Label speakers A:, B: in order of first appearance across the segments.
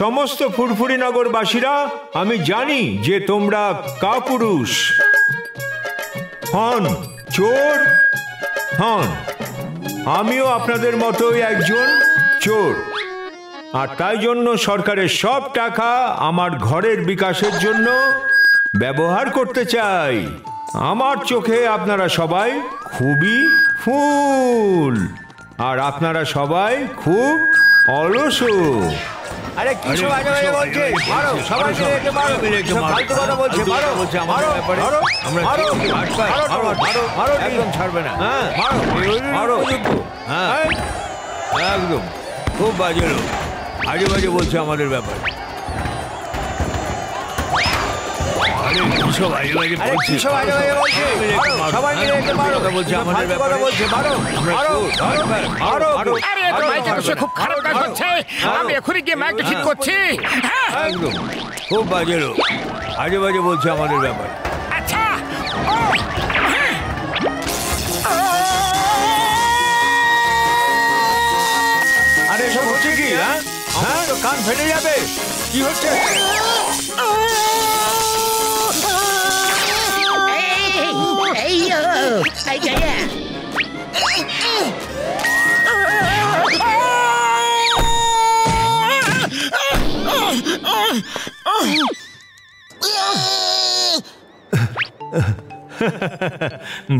A: সমস্ত ফুরফুরি নগরবাসীরা, আমি জানি যে তোমরা কাপুরুষ হন, চোর হন। আমিও আপনাদের মতোই একজন চোর, আর তাই জন্য সরকারের সব টাকা আমার ঘরের বিকাশের জন্য ব্যবহার করতে চাই। আমার চোখে আপনারা সবাই খুবই ফুল, আর আপনারা সবাই খুব অলস।
B: আরে কি সব আজে বাজে বলছে? মারো, সবাই মিলে একে মারো। ফালতু কথা বলছে, মারো। মারো, মারো, মারো, মারো, মারো, একদম ছাড়বে না। হ্যাঁ, মারো, মারো। হ্যাঁ, একদম খুব বাজে লোক, আজে বাজে বলছে আমাদের ব্যাপারে।
C: খুব খারাপ কাজ হচ্ছে, আমি এখনই গিয়ে মাইকটা ঠিক করছি।
B: একদম খুব বাজে লোক, আজে বাজে বলছে আমাদের ব্যাপারে।
C: আচ্ছা,
A: আরে এসব হচ্ছে কি? হ্যাঁ, তো কান ফেটে যাবে। কি হচ্ছে?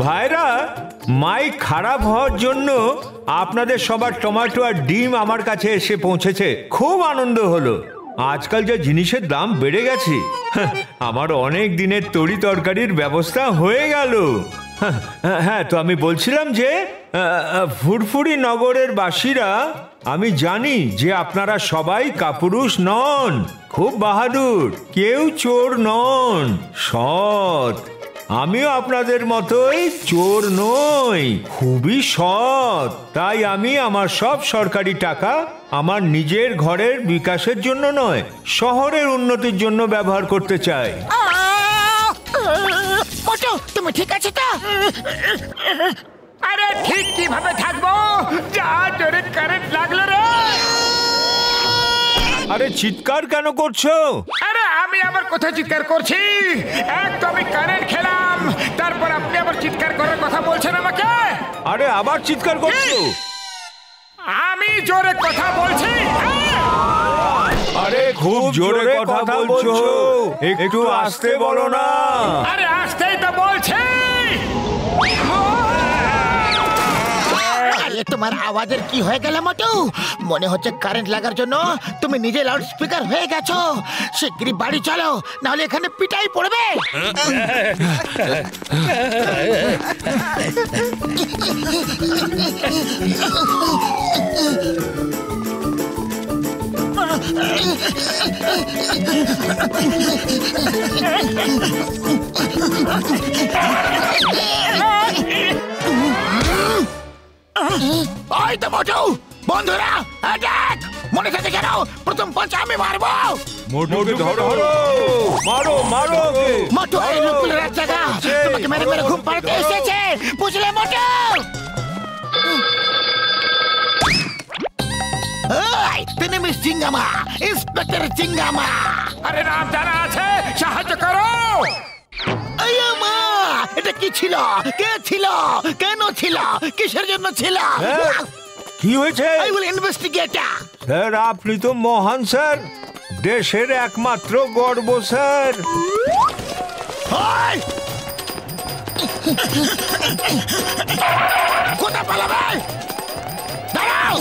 A: ভাইরা, মাইক খারাপ হওয়ার জন্য আপনাদের সবার টমেটো আর ডিম আমার কাছে এসে পৌঁছেছে। খুব আনন্দ হলো। আজকাল যে জিনিসের দাম বেড়ে গেছে, আমার অনেক দিনের তরি তরকারির ব্যবস্থা হয়ে গেল। হ্যাঁ, তো আমি বলছিলাম যে ফুরফুরি নগরের বাসীরা, আমি জানি যে আপনারা সবাই কাপুরুষ নন, খুব বাহাদুর, কেউ চোর নন, সৎ। আমিও আপনাদের মতোই চোর নই, খুবই সৎ। তাই আমি আমার সব সরকারি টাকা আমার নিজের ঘরের বিকাশের জন্য নয়, শহরের উন্নতির জন্য ব্যবহার করতে চাই।
C: তুমি ঠিক আছে তো? আরে ঠিক কিভাবে থাকবো? যা জোরে কারেন্ট লাগলো রে।
A: আরে চিৎকার কেন করছো?
C: আরে আমি আবার কোথায় চিৎকার করছি? একদম আমি কারেন্ট খেলাম, তারপর আপনি আবার চিৎকার করার কথা বলছেন আমাকে।
A: আরে আবার চিৎকার করছো?
C: আমি জোরে কথা বলছি।
A: আরে খুব জোরে কথা বলছো, একটু আস্তে বলো না।
C: আরে আস্তেই তো বলছি। তোমার আওয়াজের কি হয়ে গেল মোটু? মনে হচ্ছে কারেন্ট লাগার জন্য তুমি নিজে লাউড স্পিকার হয়ে গেছো। শিগগিরই বাড়ি চলো, নাহলে এখানে পিটাই পড়বে। ওই তো মোটু, বন্ধুরা অ্যাটাক! মনে থাকে যেন প্রথম পাঁচ আমি মারবো।
A: মোটুকে ধরো, মারো মারো।
C: মোটু এই লোকগুলোর এক জায়গা তোমাকে মেরে মেরে ঘুম পাড়াতে এসেছে, বুঝলে মোটু? তিনি মিস চিঙ্গামা, ইন্সপেক্টর চিঙ্গামা। আরে নাম জানা আছে, সাহায্য করো। এটা কি ছিল? কে ছিল? কেন ছিল? কিসের জন্য ছিল?
A: কি হয়েছে?
C: I will investigate.
A: স্যার, আপনি তো মহান স্যার, দেশের একমাত্র গর্ব স্যার।
C: কোথা পালাবে? দাঁড়াও!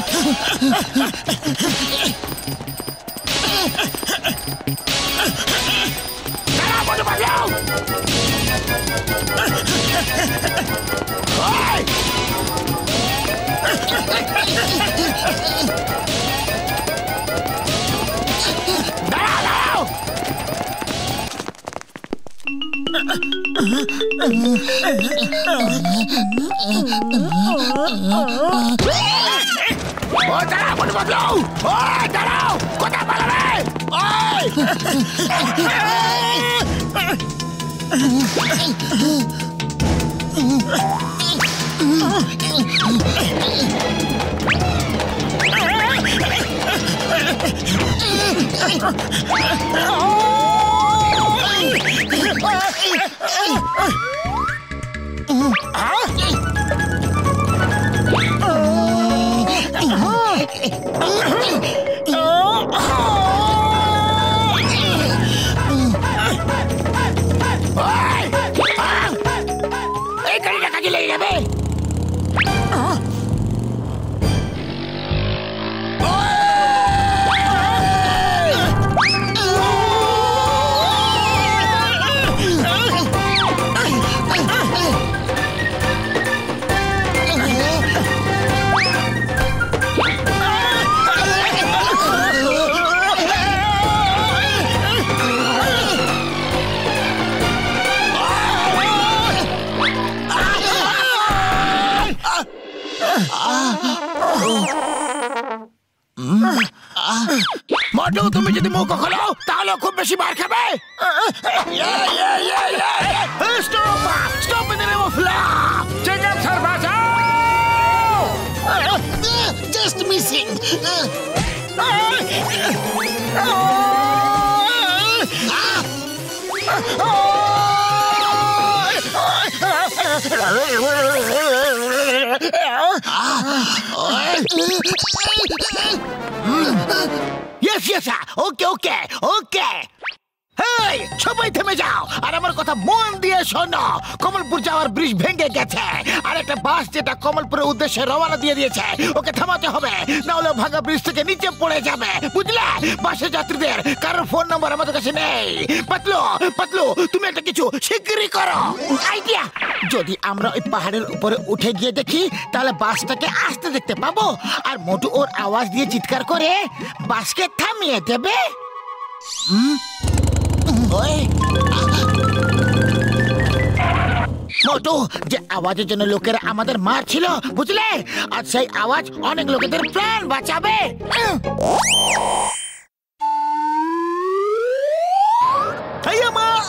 C: দাঁড়াও, বন্ধু বাঁচাও! দাঁড়াও! দাঁড়াও, বন্ধু বাঁচাও! দাঁড়াও! কোথায় পালাবে? এই গাড়িটা কাজে লেগে যাবে। মোটু, তুমি যদি মুখ খোলো তাহলে খুব বেশি মার খাবে। Stop stop in the name of law. চেঙ্গাম স্যার বাঁচাও। Just missing. Yes, yes, sir. Okay, okay, okay. Hey, সবাই থেমে যাও আর আমার কথা মন দিয়ে শোনো। কমলপুর যাওয়ার ব্রিজ ভেঙে গেছে আর একটা বাস যেটা কমলপুরের উদ্দেশ্যে রওনা দিয়ে দিয়েছে, ওকে থামাতে হবে, না হলে ভাঙা ব্রিজ থেকে নিচে পড়ে যাবে, বুঝলে? বাসের যাত্রীদের কারোর ফোন নাম্বার আমাদের কাছে নেই। পাতলু, পাতলু, তুমি একটা কিছু শিগগিরই করো। আইডিয়া, যদি আমরা ওই পাহাড়ের উপরে উঠে গিয়ে দেখি তাহলে বাসটাকে আসতে দেখতে পাবো আর মোটু ওর আওয়াজ দিয়ে চিৎকার করে বাসকে থামিয়ে দেবে। মোটু, যে আওয়াজের জন্য লোকেরা আমাদের মারছিল, বুঝলে, আর সেই আওয়াজ অনেক লোকেদের প্রাণ বাঁচাবে।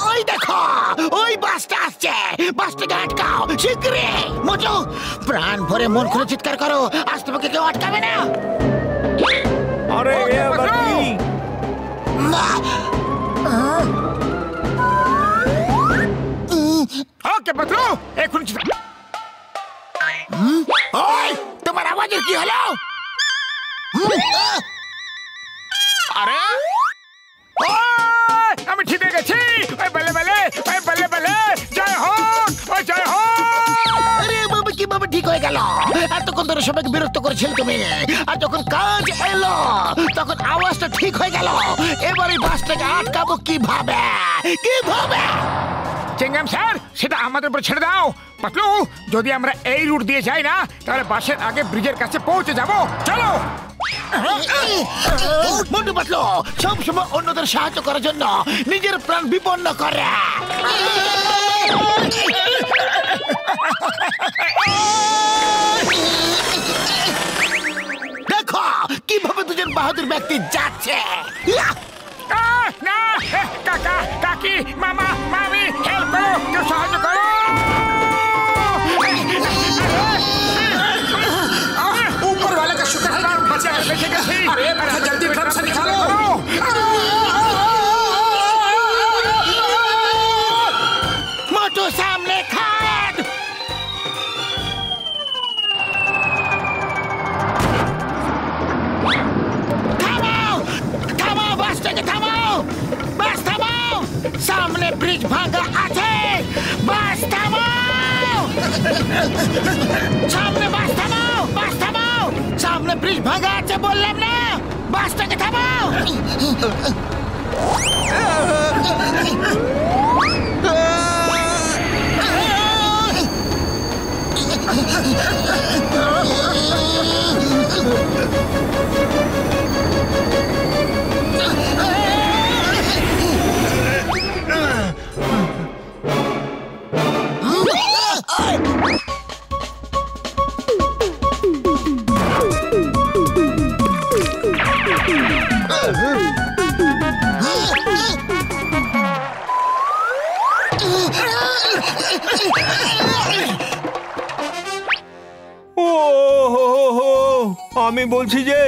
C: ওই দেখো, ওই বাসটা আসছে, বাসটাকে আটকাও শীঘ্রই। মোটু, প্রাণ ভরে মন খুলে চিৎকার করো, আজ তোমাকে কেউ আটকাবে না।
A: আরে এবার কি?
C: ওকে পাতলু, এখন ওই তোমার আওয়াজের কি হলো? আরে আমি ঠিক হয়ে গেছি। ওই বলে বলে, ওই বলে বলে, জয় হোক, ওই জয় হোক। আরে বাবা, কিভাবে ঠিক হয়ে গেল? এতক্ষণ ধরে সবাইকে বিরক্ত করেছিলে তুমি, আর যখন কাজ এলো তখন আওয়াজটা ঠিক হয়ে গেল। এবার এই বাসটাকে আটকাবো কিভাবে? কিভাবে? চেঙ্গাম স্যার, সেটা আমাদের উপর ছেড়ে দাও। পাতলু, যদি আমরা এই রুট দিয়ে যাই না তাহলে বাসের আগে ব্রিজের কাছে পৌঁছে যাব। চলো। মোটু পাতলু সবসময় অন্যদের সাহায্য করার জন্য নিজের প্রাণ বিপন্ন করে। দেখো কিভাবে দুজন বাহাদুর ব্যক্তি যাচ্ছে। না, কাকা, কাকি, মামা, মামি, হেল্প করো, কেউ সাহায্য করো। ऊपर वाले का शुक्र है बचा बेचे गए। अरे जल्दी ट्रक से निकालो। मोटू सामने खाद। থামাও, থামাও, বাসটাকে থামাও, বাস থামাও, সামনে ব্রিজ ভাঙা আছে, বাস থামাও, সামনে বাস থামাও, বাস থামাও, সামনে ব্রিজ ভাঙা আছে বললাম না, বাসটাকে থামাও।
A: আমি বলছি যে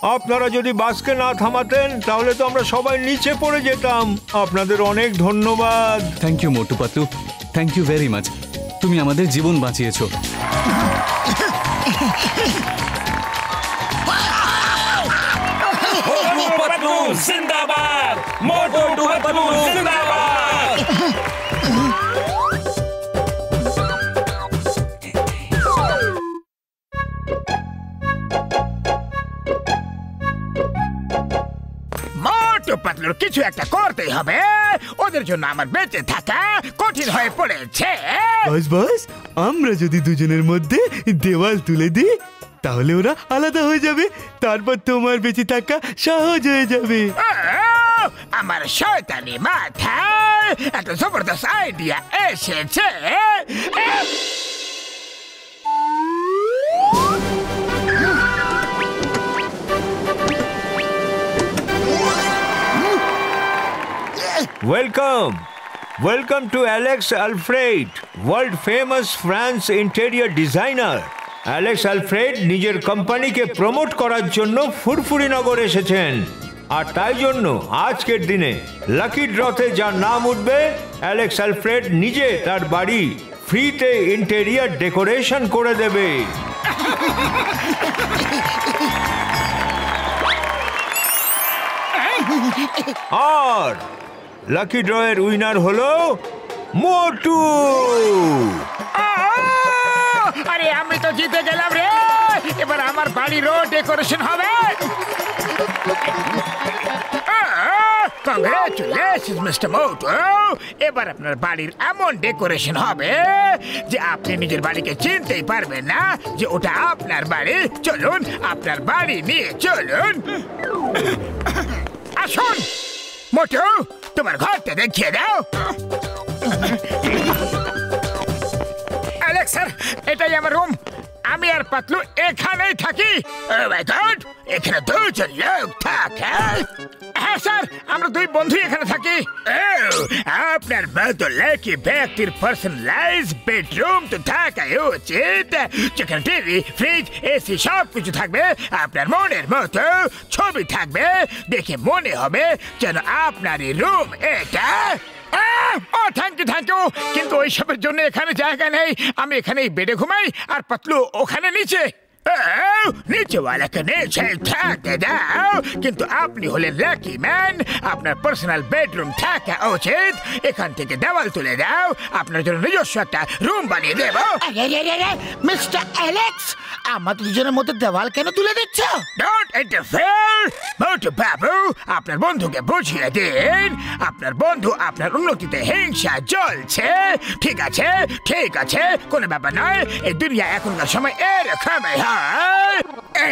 A: আপনারা যদি বাসকে না থামাতেন তাহলে তো আমরা সবাই নিচে পড়ে যেতাম। আপনাদের অনেক ধন্যবাদ।
D: Thank you Motu Patlu, thank you very much. তুমি আমাদের জীবন বাঁচিয়েছো।
E: मोटू पतलू जिंदाबाद, मोटू पतलू जिंदाबाद।
C: মোটু পাতলুর কিছু একটা করতেই হবে, ওদের জন্য আমার বেঁচে থাকা কঠিন হয়ে পড়েছে।
F: বস বস, আমরা যদি দুজনের মধ্যে দেওয়াল তুলে দিই তাহলে ওরা আলাদা হয়ে যাবে, তারপর তোমার বেঁচে থাকা সহজ হয়ে যাবে।
C: আমার শয়তানি মাথায় একটা জবরদস্ত আইডিয়া এসেছে।
A: Welcome to Alex Alfred, world famous France interior designer. Alex Alfred নিজের কোম্পানিকে প্রমোট করার জন্য ফুরফুরি নগর এসেছেন, আর তাই জন্য আজকের দিনে লাকি ড্রতে যার নাম উঠবে, অ্যালেক্স আলফ্রেড নিজে তার বাড়ি ফ্রিতে ইন্টেরিয়র ডেকোরেশন করে দেবে। আর লাকি ড্রয়ের উইনার হলো মোটু।
C: আরে আমি তো জিতে গেলাম রে, এবার আমার বাড়িরও ডেকোরেশন হবে। কংগ্রেচুলেশনস মিস্টার মোটু, এবার আপনার বাড়ির এমন ডেকোরেশন হবে যে আপনি নিজের বাড়িকে চিনতেই পারবেন না যে ওটা আপনার বাড়ি। চলুন আপনার বাড়ি নিয়ে চলুন, আসুন। মোটু, তোমার ঘরটা দেখিয়ে দাও। অ্যালেক্স স্যার, এটাই আমার রুম। আমি আর পাতলু এখানেই থাকি। Oh my God, এখানে দুজন লোক থাকে। হ্যাঁ স্যার, আমরা দুই বন্ধু এখানে থাকি। আপনার মতো লাকি ব্যক্তির পার্সোনালাইজ বেডরুম তো থাকাই উচিত, যেখানে টিভি, ফ্রিজ, এসি সব কিছু থাকবে। আপনার মনের মতো ছবি থাকবে, দেখে মনে হবে যেন আপনারই রুম এটা। ও থ্যাংক ইউ, কিন্তু ওইসবের জন্য এখানে জায়গা নেই। আমি এখানেই বেডে ঘুমাই, আর পাতলু ওখানে নিচে। নিচেওয়ালাকে নিচে থাকতে দাও, কিন্তু আপনি হলেন লাকি ম্যান, আপনার পার্সোনাল বেডরুম থাকা উচিত। এখান থেকে দেওয়াল তুলে দাও, আপনার জন্য নিজস্ব একটা রুম বানিয়ে দেব। মিস্টার অ্যালেক্স, আমাদের দুজনের মধ্যে দেওয়াল কেন তুলে দিচ্ছ? ডোন্ট ইন্টারফেয়ার মোটু বাবু, আপনার বন্ধুকে বুঝিয়ে দিন আপনার বন্ধু আপনার উন্নতিতে হিংসা জ্বলছে। ঠিক আছে, ঠিক আছে, কোনো ব্যাপার নয়। এই দুনিয়া এখনকার সময় এরকমই হয়।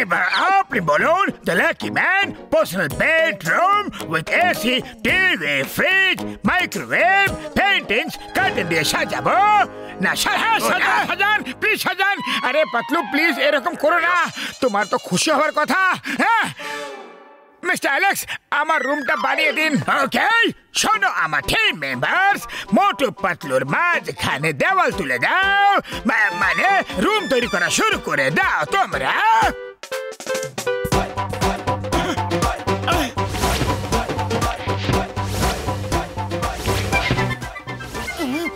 C: এবার আপনি বলুন, the lucky man personal bedroom with AC, TV, fridge, microwave, paintings, curtain দিয়ে সাজাবো না? সাজান প্লিজ, সাজান। আরে পাতলু প্লিজ এরকম করো না, তোমার তো খুশি হওয়ার কথা। হ্যাঁ মিস্টার অ্যালেক্স, আমার রুমটা বানিয়ে দিন। ওকে, শোনো আমার টিম মেম্বার্স, মোটু পাতলুর মাঝখানে দেওয়াল তুলে দাও, মানে রুম তৈরি করা শুরু করে দাও তোমরা।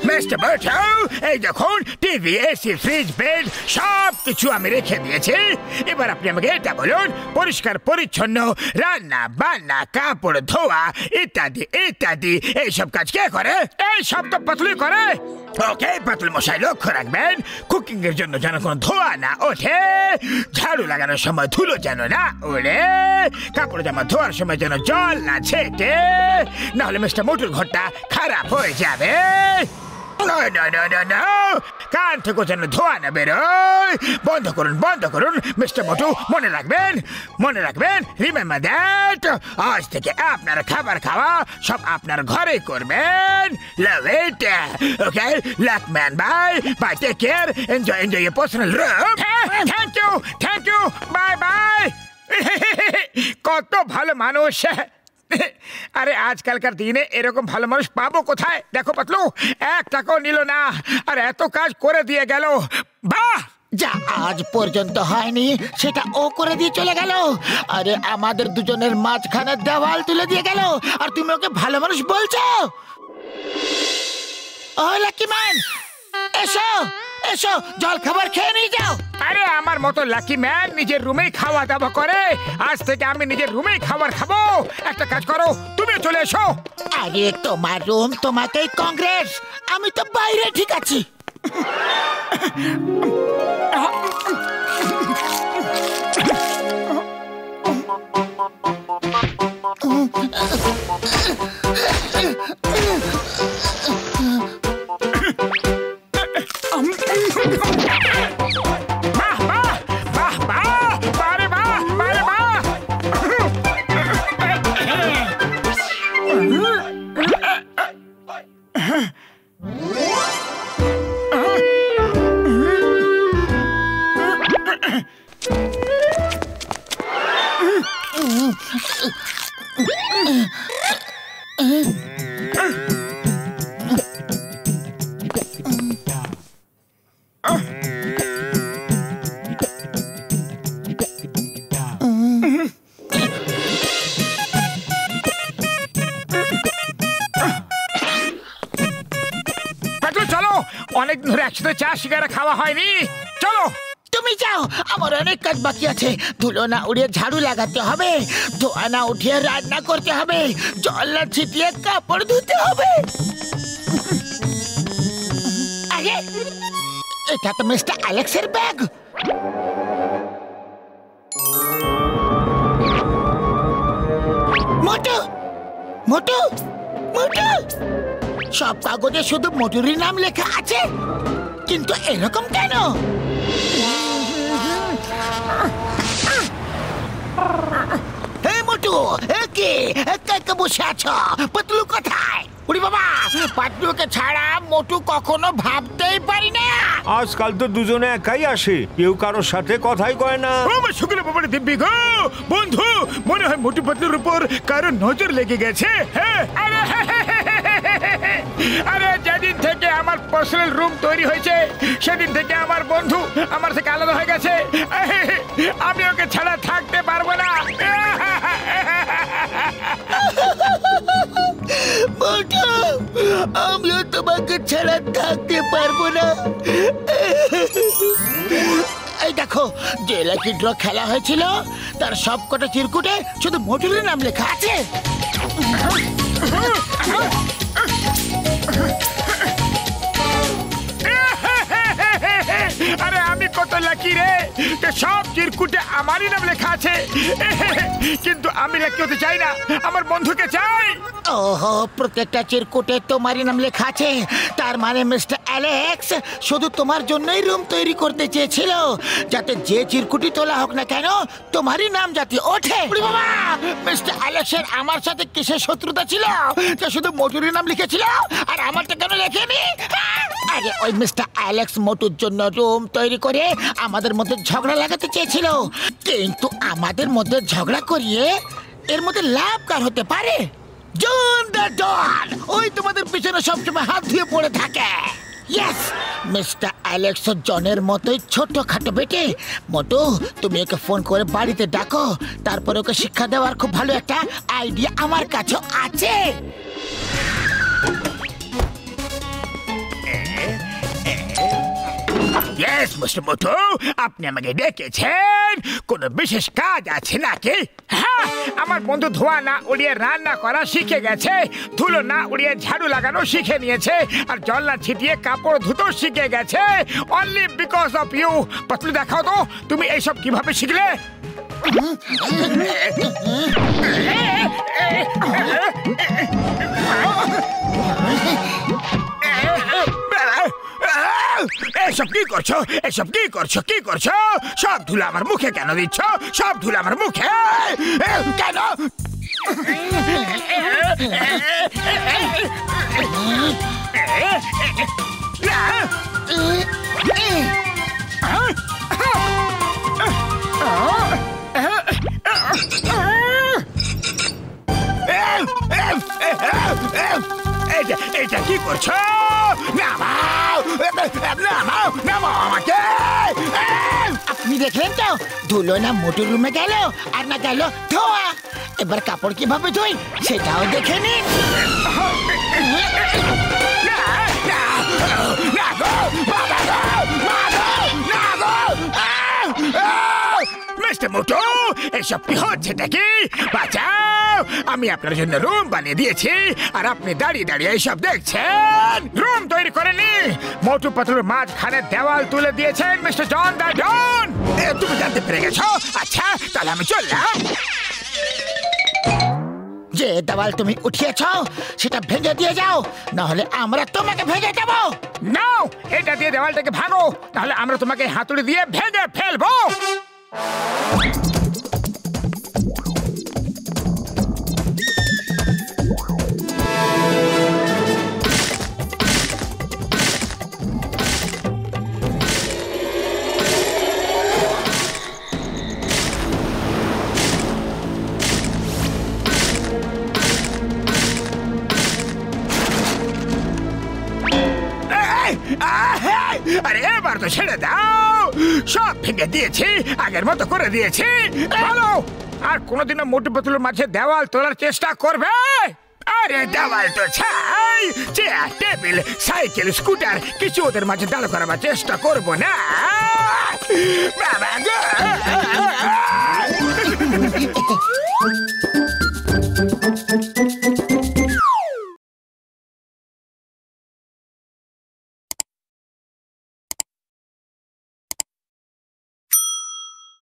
C: মিস্টার মোটু, এই দেখুন টিভি, এসি, ফ্রিজ, বেড সব কিছু আমি রেখে দিয়েছি। এবার আপনি আমাকে এটা বলুন, পরিষ্কার পরিচ্ছন্ন রান্না বান্না, কাপড় ধোয়া ইত্যাদি ইত্যাদি এইসব কাজ কে করে? এই সব তো পাতলুই করে। ওকে পাতলু মশাই, লক্ষ্য রাখবেন কুকিং এর জন্য যেন কোনো ধোয়া না ওঠে, ঝাড়ু লাগানোর সময় ধুলো যেন না ওড়ে, কাপড় জামা ধোয়ার সময় যেন জল না ছেটে, নাহলে মিস্টার মোটুর ঘরটা খারাপ হয়ে যাবে। কান থেকে যেন ধোয়া না বেরোয়। বন্ধ করুন মিস্টার মোটু, মনে রাখবেন, রিমেম্বার দ্যাট, আজ থেকে আপনার খাবার খাওয়া সব আপনার ঘরে করবেন। Love it. Okay, luck man, bye, take care, enjoy your personal room. Thank you, bye. কত ভালো মানুষ। আরে আজকালকার দিনে এরকম ভালো মানুষ পাবো কোথায়? দেখো পাতলু, 1 টাকাও নিল না, আর এত কাজ করে দিয়ে গেল। বাহ, যা আজ পর্যন্ত হয়নি সেটা ও করে দিয়ে চলে গেল। আরে আমাদের দুজনের মাঝখানে দেওয়াল তুলে দিয়ে গেল, আর তুমি ওকে ভালো মানুষ বলছো? ও লাকি ম্যান, এসো এসো, জল খাবার খেয়ে নিয়ে যাও।
G: আরে আমার মতো লাকি ম্যান নিজের রুমেই খাওয়া দাওয়া করে, আজ থেকে আমি নিজের রুমেই খাবার খাবো। একটা কাজ করো, তুমি চলে এসো।
C: আরে তোমার রুম তোমাকেই কংগ্রেস, আমি তো বাইরে ঠিক আছি।
G: অনেক ধরে একসাথে চা সিগারেট খাওয়া হয়নি, চলো।
C: তুমি যাও, আমার অনেক কাজ বাকি আছে। ধুলো না উড়িয়ে ঝাড়ু লাগাতে হবে, ধোয়া না উঠিয়ে রান্না করতে হবে, জল না ছিটিয়ে কাপড় ধুতে হবে। আরে এটা তো মিস্টার অ্যালেক্সের ব্যাগ। মোটু মোটু মোটু, সব কাগজে শুধু মোটুরই নাম লেখা আছে, কিন্তু এরকম কেন? হে মোটু, কি একা বসে আছো? পাতলু কোথায়? উড়ি বাবা, পাতলুকে ছাড়া মোটু কখনো ভাবতেই পারি না।
A: আজকাল তো দুজনে একাই আসে, কেউ কারোর সাথে কথাই কয় না।
G: আমার শুক্র বাবার দিব্যি গো বন্ধু, মনে হয় মোটু পাতলুর উপর কারো নজর লেগে গেছে। হ্যাঁ, আরে যেদিন থেকে আমার পার্সোনাল রুম তৈরি হয়েছে সেদিন থেকে আমার বন্ধু আমার থেকে আলাদা হয়ে গেছে। আমি ওকে ছাড়া থাকতে পারবো না।
C: মোটু, আমিও তোমাকে ছাড়া থাকতে পারবো না। এই দেখো, যে লাকি ড্র খেলা হয়েছিল তার সবকটা চিরকুটে শুধু মোটুরের নাম লেখা আছে।
G: আরে আমি কত লাকি রে, সব চিরকুটে আমারই নাম লেখা আছে। কিন্তু আমি লাকি হতে চাই না, আমার বন্ধুকে চাই।
C: ওহো, প্রত্যেকটা চিরকুটে তোমারই নাম লেখা আছে, তার মানে মিস্টার অ্যালেক্স শুধু তোমার জন্যই রুম তৈরি করতে চেয়েছিল, যাতে যে চিরকুটি তোলা হোক না কেন তোমারই নাম যাতে ওঠে। বাবা, মিস্টার অ্যালেক্সের আমার সাথে কিসের শত্রুতা ছিল যে শুধু মোটুরির নাম লিখেছিল আর আমারটা কেন লেখেনি? আরে ওই মিস্টার অ্যালেক্স মোটুর জন্য রুম তৈরি করে আমাদের মধ্যে ঝগড়া লাগাতে চেয়েছিল, কিন্তু আমাদের মধ্যে ঝগড়া করিয়ে এর মধ্যে লাভ কার হতে পারে? জন দ্য ডন, ওই তোমাদের পিছনে সবসময় হাত ধুয়ে পড়ে থাকে। ইয়েস, মিস্টার অ্যালেক্স জনের মতোই ছোটখাটো বেটে। মোটু, তুমি ওকে ফোন করে বাড়িতে ডাকো, তারপরে ওকে শিক্ষা দেওয়ার খুব ভালো একটা আইডিয়া আমার কাছে আছে।
G: ইয়েস মিস্টার মোটু, আপনি আমাকে ডেকেছেন, কোনো বিশেষ কাজ আছে নাকি? হ্যাঁ, আমার বন্ধু ধোয়া না উড়িয়ে রান্না করা শিখে গেছে, ধুলো না উড়িয়ে ঝাড়ু লাগানো শিখে নিয়েছে, আর জল না ছিটিয়ে কাপড় ধুতো শিখে গেছে, only because of you. Patlu, দেখাও তো তুমি এইসব কিভাবে শিখলে? এসব কি করছো? এসব কি করছো? কি করছো? সব ধুলো আমার মুখে কেন দিচ্ছ? সব ধুলো আমার মুখে কেন? এটা কি করছো? নামাও আমাকে।
C: আপনি দেখলেন তো ধুলো না মোটর রুমে গেল আর না গেল ধোয়া। এবার কাপড় কিভাবে ধুই সেটাও দেখে নিন।
G: মিস্টার মোটু, এসব কি হচ্ছে নাকি? বাঁচাও, আমি আপনার জন্য রুম বানিয়ে দিয়েছি আর আপনি দাঁড়িয়ে দাঁড়িয়ে এইসব দেখছেন। রুম তৈরি করেনি, মোটু পাতলুর মাঝখানে দেওয়াল তুলে দিয়েছেন মিস্টার জন দা ডন। তুমি জানতে পেরে গেছো? আচ্ছা, তাহলে আমি চললাম।
C: যে দেওয়াল তুমি উঠিয়েছ সেটা ভেঙে দিয়ে যাও, না হলে আমরা তোমাকে ভেঙে দেবো।
G: নাও, এটা দিয়ে দেওয়ালটাকে ভাঙো, তাহলে আমরা তোমাকে হাতুড়ি দিয়ে ভেঙে ফেলবো। আরে এবার তো ছেড়ে দাও, সব ভেঙে দিয়েছি, আগের মতো করে দিয়েছি। ভালো, আর কোনোদিনও মোটু পাতলুর মাঝে দেওয়াল তোলার চেষ্টা করবে? আরে দেওয়াল তো ছাই, চেয়ার টেবিল সাইকেল স্কুটার কিছু ওদের মাঝে দাঁড় করাবার চেষ্টা করবো না। বাবা গো!